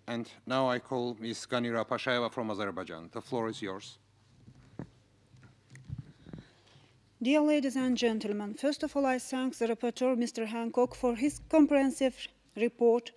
And now I call Ms. Ganira Pashayeva from Azerbaijan. The floor is yours. Dear ladies and gentlemen, first of all, I thank the rapporteur, Mr. Hancock, for his comprehensive report.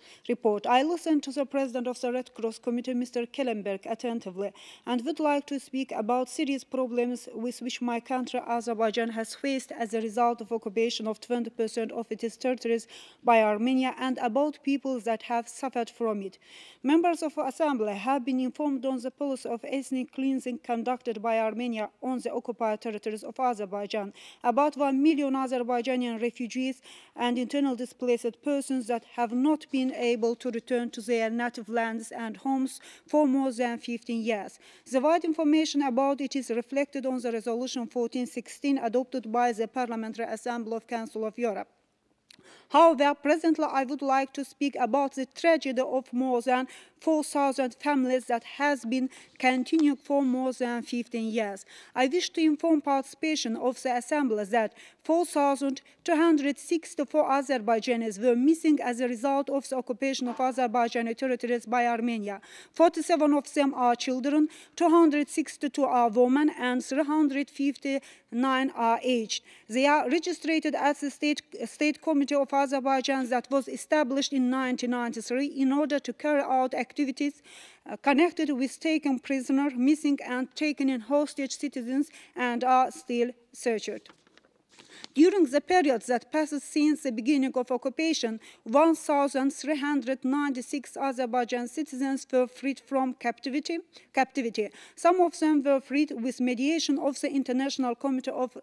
I listened to the President of the Red Cross Committee, Mr. Kellenberg, attentively, and would like to speak about serious problems with which my country, Azerbaijan, has faced as a result of occupation of 20% of its territories by Armenia and about people that have suffered from it. Members of the Assembly have been informed on the policy of ethnic cleansing conducted by Armenia on the occupied territories of Azerbaijan. About 1 million Azerbaijani refugees and internally displaced persons that have not been able to return to their native lands and homes for more than 15 years. The wide information about it is reflected on the Resolution 1416 adopted by the Parliamentary Assembly of Council of Europe. However, presently I would like to speak about the tragedy of more than 4,000 families that has been continuing for more than 15 years. I wish to inform participation of the Assembly that 4,264 Azerbaijanis were missing as a result of the occupation of Azerbaijani territories by Armenia. 47 of them are children, 262 are women, and 359 are aged. They are registered at the State Committee of Azerbaijan that was established in 1993 in order to carry out activities connected with taken prisoner, missing and taken in hostage citizens and are still searched. During the period that passes since the beginning of occupation, 1,396 Azerbaijan citizens were freed from captivity. Some of them were freed with mediation of the International Committee of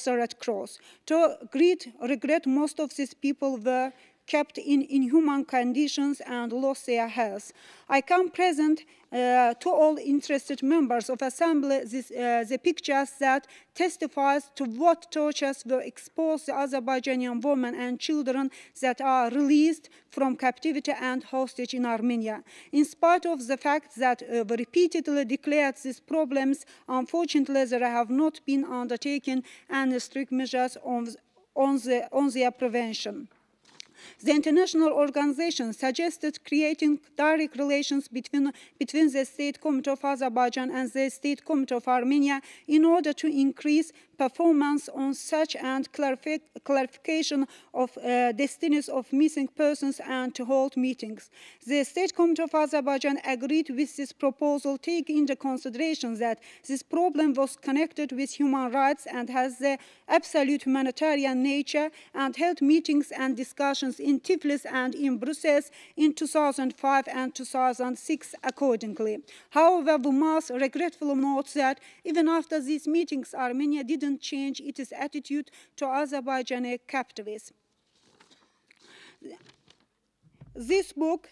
the Red Cross. To great regret, most of these people were kept in inhuman conditions and lost their health. I can present to all interested members of Assembly the pictures that testifies to what tortures were exposed to Azerbaijani women and children that are released from captivity and hostage in Armenia. In spite of the fact that we repeatedly declared these problems, unfortunately there have not been undertaken any strict measures on their prevention. The international organization suggested creating direct relations between the State Committee of Azerbaijan and the State Committee of Armenia in order to increase performance on such and clarification of destinies of missing persons and to hold meetings. The State Committee of Azerbaijan agreed with this proposal, taking into consideration that this problem was connected with human rights and has the absolute humanitarian nature, and held meetings and discussions in Tiflis and in Brussels in 2005 and 2006 accordingly. However, we must regretfully note that even after these meetings, Armenia didn't change its attitude to Azerbaijani captives. This book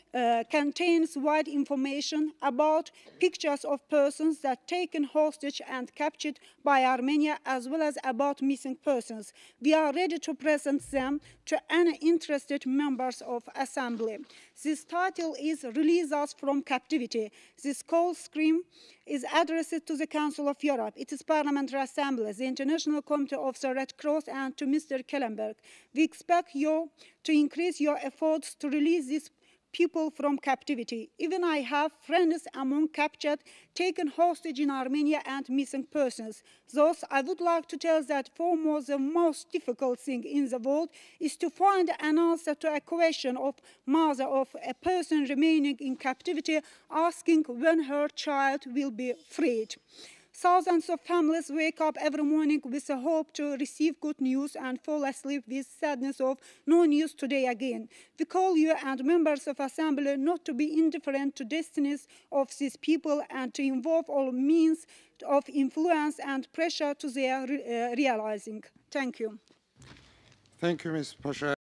contains wide information about pictures of persons that taken hostage and captured by Armenia, as well as about missing persons. We are ready to present them to any interested members of Assembly. This title is Release Us from Captivity. This call scream is addressed to the Council of Europe, its Parliamentary Assembly, the International Committee of the Red Cross, and to Mr. Kellenberg. We expect you to increase your efforts to release these people from captivity. Even I have friends among captured, taken hostage in Armenia and missing persons. Thus, I would like to tell that for more the most difficult thing in the world is to find an answer to a question of mother of a person remaining in captivity, asking when her child will be freed. Thousands of families wake up every morning with the hope to receive good news and fall asleep with sadness of no news today again. We call you and members of Assembly not to be indifferent to destinies of these people and to involve all means of influence and pressure to their realizing. Thank you. Thank you, Ms. Pasha.